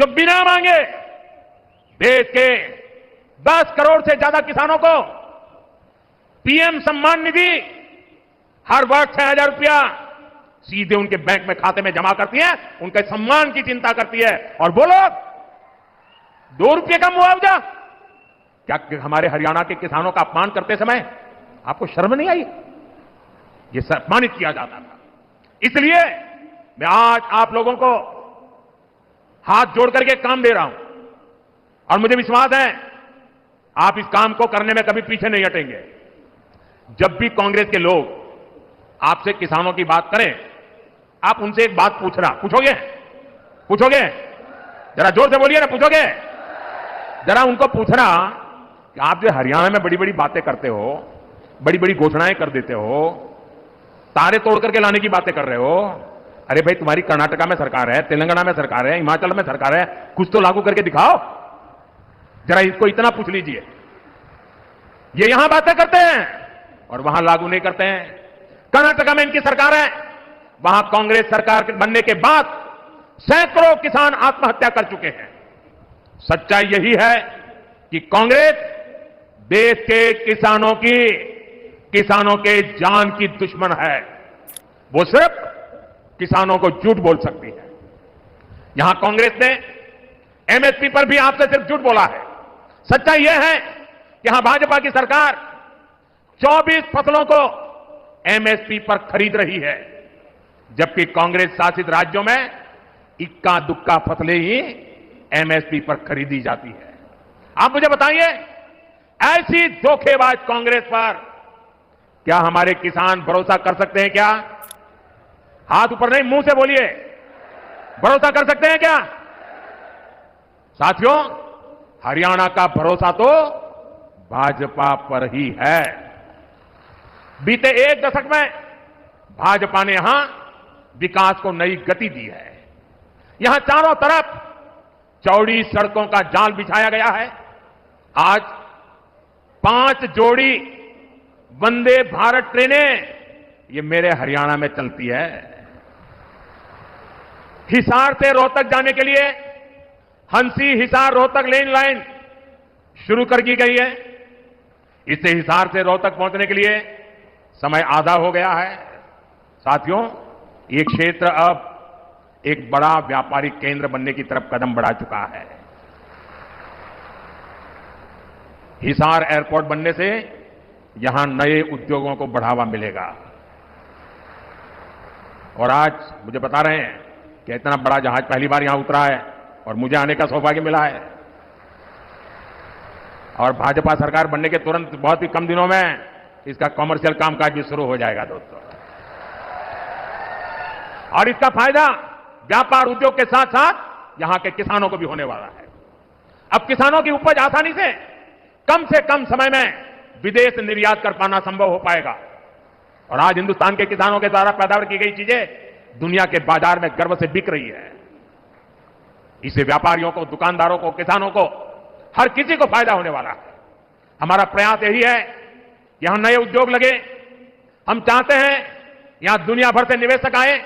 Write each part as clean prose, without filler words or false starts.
जो बिना मांगे देश के 10 करोड़ से ज्यादा किसानों को पीएम सम्मान निधि हर वर्ष 6,000 रुपया सीधे उनके बैंक में खाते में जमा करती है, उनके सम्मान की चिंता करती है। और वो लोग 2 रुपये का मुआवजा, क्या हमारे हरियाणा के किसानों का अपमान करते समय आपको शर्म नहीं आई? ये सम्मानित किया जाता था। इसलिए मैं आज आप लोगों को हाथ जोड़ करके काम दे रहा हूं और मुझे विश्वास है आप इस काम को करने में कभी पीछे नहीं हटेंगे। जब भी कांग्रेस के लोग आपसे किसानों की बात करें, आप उनसे एक बात पूछोगे? जरा जोर से बोलिए ना, पूछोगे? जरा उनको पूछना कि आप जो हरियाणा में बड़ी बड़ी बातें करते हो, बड़ी बड़ी घोषणाएं कर देते हो, तारे तोड़ करके लाने की बातें कर रहे हो, अरे भाई तुम्हारी कर्नाटका में सरकार है, तेलंगाना में सरकार है, हिमाचल में सरकार है, कुछ तो लागू करके दिखाओ। जरा इसको इतना पूछ लीजिए। ये यहां बातें करते हैं और वहां लागू नहीं करते हैं। कर्नाटका में इनकी सरकार है, वहां कांग्रेस सरकार बनने के बाद सैकड़ों किसान आत्महत्या कर चुके हैं। सच्चाई यही है कि कांग्रेस देश के किसानों के जान की दुश्मन है। वो सिर्फ किसानों को झूठ बोल सकती है। यहां कांग्रेस ने एमएसपी पर भी आपसे सिर्फ झूठ बोला है। सच्चाई यह है कि यहां भाजपा की सरकार 24 फसलों को एमएसपी पर खरीद रही है, जबकि कांग्रेस शासित राज्यों में इक्का दुक्का फसलें ही एमएसपी पर खरीदी जाती है। आप मुझे बताइए, ऐसी धोखेबाज कांग्रेस पर क्या हमारे किसान भरोसा कर सकते हैं? क्या हाथ ऊपर नहीं, मुंह से बोलिए, भरोसा कर सकते हैं क्या? साथियों, हरियाणा का भरोसा तो भाजपा पर ही है। बीते 1 दशक में भाजपा ने यहां विकास को नई गति दी है। यहां चारों तरफ चौड़ी सड़कों का जाल बिछाया गया है। आज 5 जोड़ी वंदे भारत ट्रेनें ये मेरे हरियाणा में चलती है। हिसार से रोहतक जाने के लिए हंसी हिसार रोहतक लाइन शुरू कर दी गई है। इससे हिसार से रोहतक पहुंचने के लिए समय आधा हो गया है। साथियों, ये क्षेत्र अब एक बड़ा व्यापारिक केंद्र बनने की तरफ कदम बढ़ा चुका है। हिसार एयरपोर्ट बनने से यहां नए उद्योगों को बढ़ावा मिलेगा। और आज मुझे बता रहे हैं कि इतना बड़ा जहाज पहली बार यहां उतरा है और मुझे आने का सौभाग्य मिला है। और भाजपा सरकार बनने के तुरंत बहुत ही कम दिनों में इसका कॉमर्शियल कामकाज भी शुरू हो जाएगा दोस्तों। और इसका फायदा व्यापार उद्योग के साथ साथ यहां के किसानों को भी होने वाला है। अब किसानों की उपज आसानी से कम समय में विदेश निर्यात कर पाना संभव हो पाएगा। और आज हिंदुस्तान के किसानों के द्वारा पैदावार की गई चीजें दुनिया के बाजार में गर्व से बिक रही है। इससे व्यापारियों को, दुकानदारों को, किसानों को, हर किसी को फायदा होने वाला है। हमारा प्रयास यही है कि यहां नए उद्योग लगे। हम चाहते हैं यहां दुनिया भर से निवेशक आए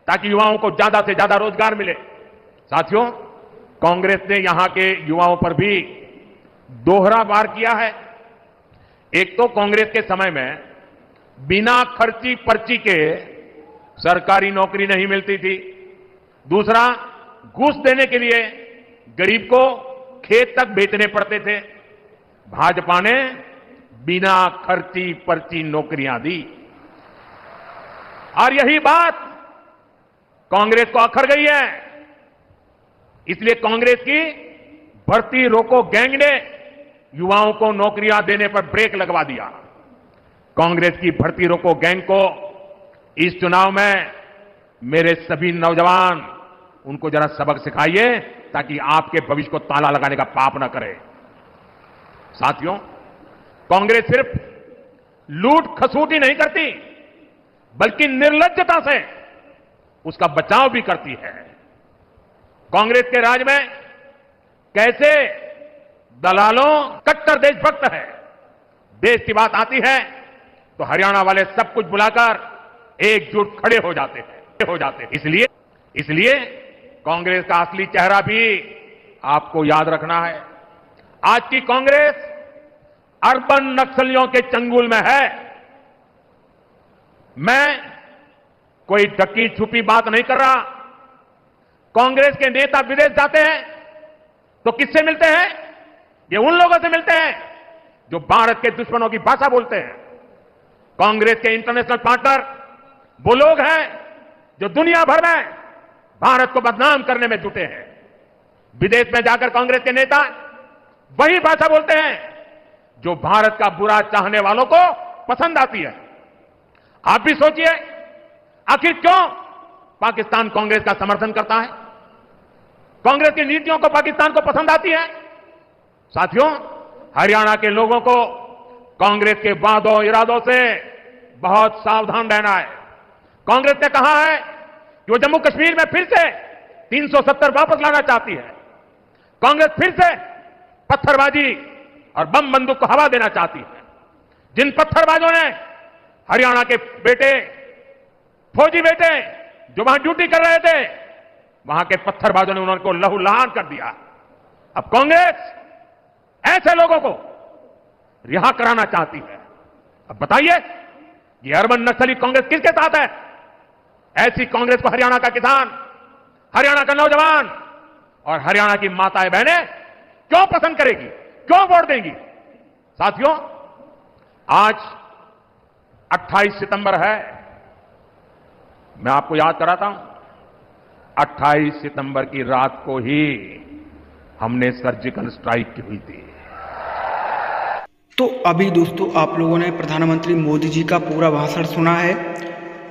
ताकि युवाओं को ज्यादा से ज्यादा रोजगार मिले। साथियों, कांग्रेस ने यहां के युवाओं पर भी दोहरा वार किया है। एक तो कांग्रेस के समय में बिना खर्ची पर्ची के सरकारी नौकरी नहीं मिलती थी। दूसरा, घूस देने के लिए गरीब को खेत तक बेचने पड़ते थे। भाजपा ने बिना खर्ची पर्ची नौकरियां दी और यही बात कांग्रेस को अखर गई है। इसलिए कांग्रेस की भर्ती रोको गैंग ने युवाओं को नौकरियां देने पर ब्रेक लगवा दिया। कांग्रेस की भर्ती रोको गैंग को इस चुनाव में मेरे सभी नौजवान, उनको जरा सबक सिखाइए ताकि आपके भविष्य को ताला लगाने का पाप ना करे। साथियों, कांग्रेस सिर्फ लूट खसूट ही नहीं करती बल्कि निर्लज्जता से उसका बचाव भी करती है। कांग्रेस के राज में कैसे दलालों कट्टर देशभक्त है, देश की बात आती है तो हरियाणा वाले सब कुछ बुलाकर एकजुट खड़े हो जाते हैं। इसलिए कांग्रेस का असली चेहरा भी आपको याद रखना है। आज की कांग्रेस अर्बन नक्सलियों के चंगुल में है। मैं कोई ढकी छुपी बात नहीं कर रहा। कांग्रेस के नेता विदेश जाते हैं तो किससे मिलते हैं? ये उन लोगों से मिलते हैं जो भारत के दुश्मनों की भाषा बोलते हैं। कांग्रेस के इंटरनेशनल पार्टनर वो लोग हैं जो दुनिया भर में भारत को बदनाम करने में जुटे हैं। विदेश में जाकर कांग्रेस के नेता वही भाषा बोलते हैं जो भारत का बुरा चाहने वालों को पसंद आती है। आप भी सोचिए, आखिर क्यों पाकिस्तान कांग्रेस का समर्थन करता है? कांग्रेस की नीतियों को पाकिस्तान को पसंद आती है। साथियों, हरियाणा के लोगों को कांग्रेस के वादों इरादों से बहुत सावधान रहना है। कांग्रेस ने कहा है कि वो जम्मू कश्मीर में फिर से 370 वापस लाना चाहती है। कांग्रेस फिर से पत्थरबाजी और बम बंदूक को हवा देना चाहती है। जिन पत्थरबाजों ने हरियाणा के बेटे, फौजी बेटे जो वहां ड्यूटी कर रहे थे, वहां के पत्थरबाजों ने उनको लहूलुहान कर दिया। अब कांग्रेस ऐसे लोगों को रिहा कराना चाहती है। अब बताइए, ये अर्बन नक्सली कांग्रेस किसके साथ है? ऐसी कांग्रेस को हरियाणा का किसान, हरियाणा का नौजवान और हरियाणा की माताएं बहनें क्यों पसंद करेगी, क्यों वोट देंगी? साथियों, आज 28 सितंबर है। मैं आपको याद कराता हूं, 28 सितंबर की रात को ही हमने सर्जिकल स्ट्राइक की हुई थी। तो अभी दोस्तों आप लोगों ने प्रधानमंत्री मोदी जी का पूरा भाषण सुना है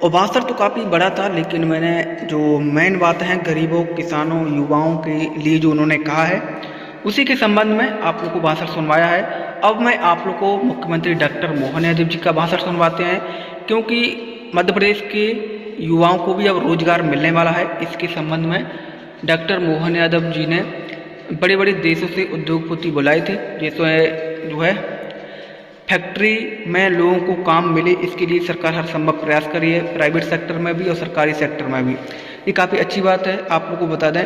और भाषण तो काफ़ी बड़ा था, लेकिन मैंने जो मेन बात है गरीबों, किसानों, युवाओं के लिए जो उन्होंने कहा है उसी के संबंध में आप लोग को भाषण सुनवाया है। अब मैं आप लोग को मुख्यमंत्री डॉक्टर मोहन यादव जी का भाषण सुनवाते हैं, क्योंकि मध्य प्रदेश के युवाओं को भी अब रोजगार मिलने वाला है। इसके संबंध में डॉक्टर मोहन यादव जी ने बड़े बड़े देशों से उद्योगपति बुलाए थे, जैसे जो है फैक्ट्री में लोगों को काम मिले, इसके लिए सरकार हर संभव प्रयास कर रही है, प्राइवेट सेक्टर में भी और सरकारी सेक्टर में भी। ये काफ़ी अच्छी बात है। आप लोगों को बता दें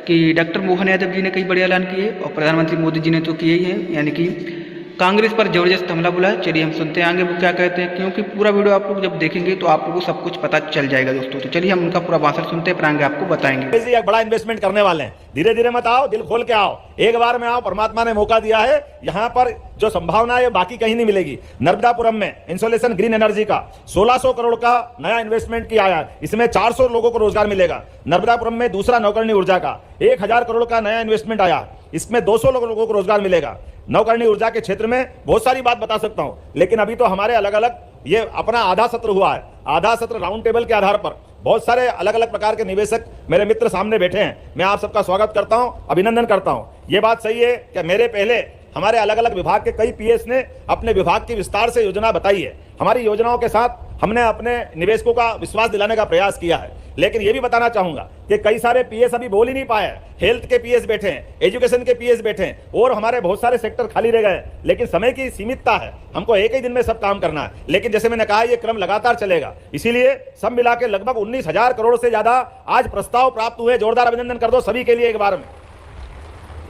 कि डॉक्टर मोहन यादव जी ने कई बड़े ऐलान किए और प्रधानमंत्री मोदी जी ने तो किए ही हैं, यानी कि कांग्रेस पर जबरदस्त हमला बोला है। चलिए हम सुनते हैं आगे वो क्या कहते हैं, क्योंकि पूरा वीडियो आप लोग जब देखेंगे तो आप लोगों को सब कुछ पता चल जाएगा दोस्तों। तो चलिए हम उनका पूरा भाषण सुनते हैं, फिर आगे आपको बताएंगे। एक बड़ा इन्वेस्टमेंट करने वाले हैं, धीरे धीरे मत आओ, दिल खोल के आओ, एक बार में आओ। परमात्मा ने मौका दिया है, यहाँ पर जो संभावना है बाकी कहीं नहीं मिलेगी। नर्मदापुरम में इंसोलेशन ग्रीन एनर्जी का 1600 करोड़ का नया इन्वेस्टमेंट किया है, इसमें 400 लोगों को रोजगार मिलेगा। नर्मदापुरम में दूसरा नौकरणी ऊर्जा का 1000 करोड़ का नया इन्वेस्टमेंट आया, इसमें 200 लोगों को रोजगार मिलेगा। नौकरणी ऊर्जा के क्षेत्र में बहुत सारी बात बता सकता हूं, लेकिन अभी तो हमारे अलग अलग ये अपना आधा सत्र हुआ है। आधा सत्र राउंड टेबल के आधार पर बहुत सारे अलग अलग प्रकार के निवेशक मेरे मित्र सामने बैठे हैं। मैं आप सबका स्वागत करता हूं, अभिनंदन करता हूं। ये बात सही है कि मेरे पहले हमारे अलग अलग विभाग के कई पीएस ने अपने विभाग की विस्तार से योजना बताई है। हमारी योजनाओं के साथ हमने अपने निवेशकों का विश्वास दिलाने का प्रयास किया है। लेकिन यह भी बताना चाहूंगा कि कई सारे पीएस अभी बोल ही नहीं पाए। हेल्थ के पीएस बैठे हैं, एजुकेशन के पीएस बैठे हैं और हमारे बहुत सारे सेक्टर खाली रह गए। लेकिन समय की सीमितता है, हमको एक ही दिन में सब काम करना है। लेकिन जैसे मैंने कहा, यह क्रम लगातार चलेगा, इसीलिए सब मिला के लगभग 19,000 करोड़ से ज्यादा आज प्रस्ताव प्राप्त हुए। जोरदार अभिनंदन कर दो सभी के लिए एक बार में,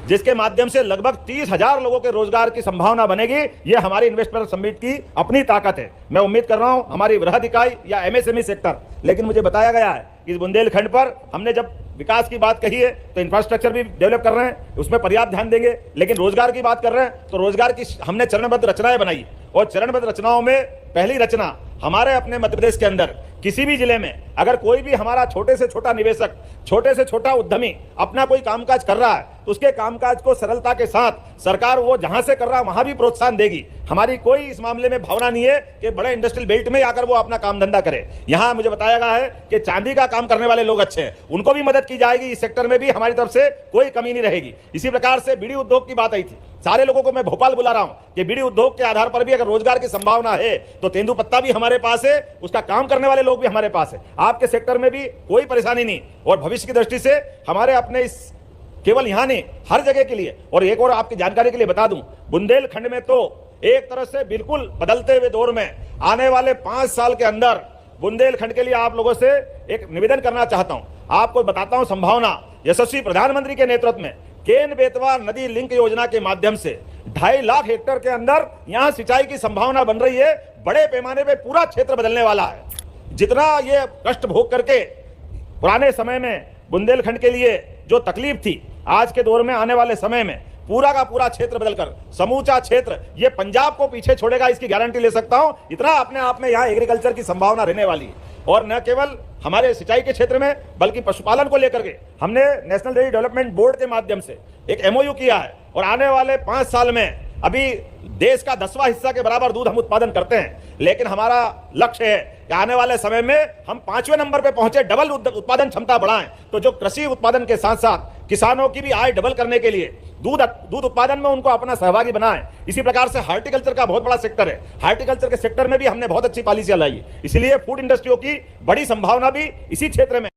जिसके माध्यम से लगभग 30,000 लोगों के रोजगार की संभावना बनेगी। यह हमारी इन्वेस्टर समिट की अपनी ताकत है। मैं उम्मीद कर रहा हूं हमारी वृहद इकाई या एमएसएमई सेक्टर, लेकिन मुझे बताया गया है कि बुंदेलखंड पर हमने जब विकास की बात कही है तो इंफ्रास्ट्रक्चर भी डेवलप कर रहे हैं, उसमें पर्याप्त ध्यान देंगे। लेकिन रोजगार की बात कर रहे हैं तो रोजगार की हमने चरणबद्ध रचनाएं बनाई और चरणबद्ध रचनाओं में पहली रचना हमारे अपने मध्य प्रदेश के अंदर किसी भी जिले में अगर कोई भी हमारा छोटे से छोटा निवेशक, छोटे से छोटा उद्यमी अपना कोई कामकाज कर रहा है तो उसके कामकाज को सरलता के साथ सरकार वो जहां से कर रहा है वहां भी प्रोत्साहन देगी। हमारी कोई इस मामले में भावना नहीं है कि बड़े इंडस्ट्रियल बेल्ट में आकर वो अपना काम धंधा करे। यहां मुझे बताया गया है कि चांदी का काम करने वाले लोग अच्छे हैं, उनको भी मदद की जाएगी। इस सेक्टर में भी हमारी तरफ से कोई कमी नहीं रहेगी। इसी प्रकार से बीड़ी उद्योग की बात आई थी, सारे लोगों को मैं भोपाल बुला रहा हूं कि बीड़ी उद्योग के आधार पर भी अगर रोजगार की संभावना है तो तेंदुपत्ता भी हमारे पास है, उसका काम करने वाले लोग भी हमारे पास है। आपके सेक्टर में भी कोई परेशानी नहीं। और भविष्य की दृष्टि से हमारे अपने इस केवल यहां नहीं हर जगह के लिए, और एक और आपकी जानकारी के लिए बता दूं, बुंदेलखंड में तो एक तरह से बिल्कुल बदलते हुए दौर में आने वाले 5 साल के अंदर बुंदेलखंड के लिए आप लोगों से एक निवेदन करना चाहता हूं। आपको बताता हूं संभावना यशस्वी प्रधानमंत्री के नेतृत्व में केन बेतवा नदी लिंक योजना के माध्यम से 2.5 लाख हेक्टेयर के अंदर यहां सिंचाई की संभावना बन रही है। बड़े पैमाने पे पूरा क्षेत्र बदलने वाला है। जितना ये कष्ट भोग करके पुराने समय में बुंदेलखंड के लिए जो तकलीफ थी, आज के दौर में आने वाले समय में पूरा का पूरा क्षेत्र बदलकर समूचा क्षेत्र ये पंजाब को पीछे छोड़ेगा, इसकी गारंटी ले सकता हूं। इतना अपने आप में यहाँ एग्रीकल्चर की संभावना रहने वाली है। और न केवल हमारे सिंचाई के क्षेत्र में बल्कि पशुपालन को लेकर के हमने नेशनल डेयरी डेवलपमेंट बोर्ड के माध्यम से एक MOU किया है और आने वाले 5 साल में अभी देश का 10वां हिस्सा के बराबर दूध हम उत्पादन करते हैं, लेकिन हमारा लक्ष्य है कि आने वाले समय में हम 5वें नंबर पे पहुंचे, डबल उत्पादन क्षमता बढ़ाएं। तो जो कृषि उत्पादन के साथ साथ किसानों की भी आय डबल करने के लिए दूध उत्पादन में उनको अपना सहभागी बनाएं। इसी प्रकार से हार्टिकल्चर का बहुत बड़ा सेक्टर है, हार्टिकल्चर के सेक्टर में भी हमने बहुत अच्छी पॉलिसियां लाई है। इसलिए फूड इंडस्ट्रियों की बड़ी संभावना भी इसी क्षेत्र में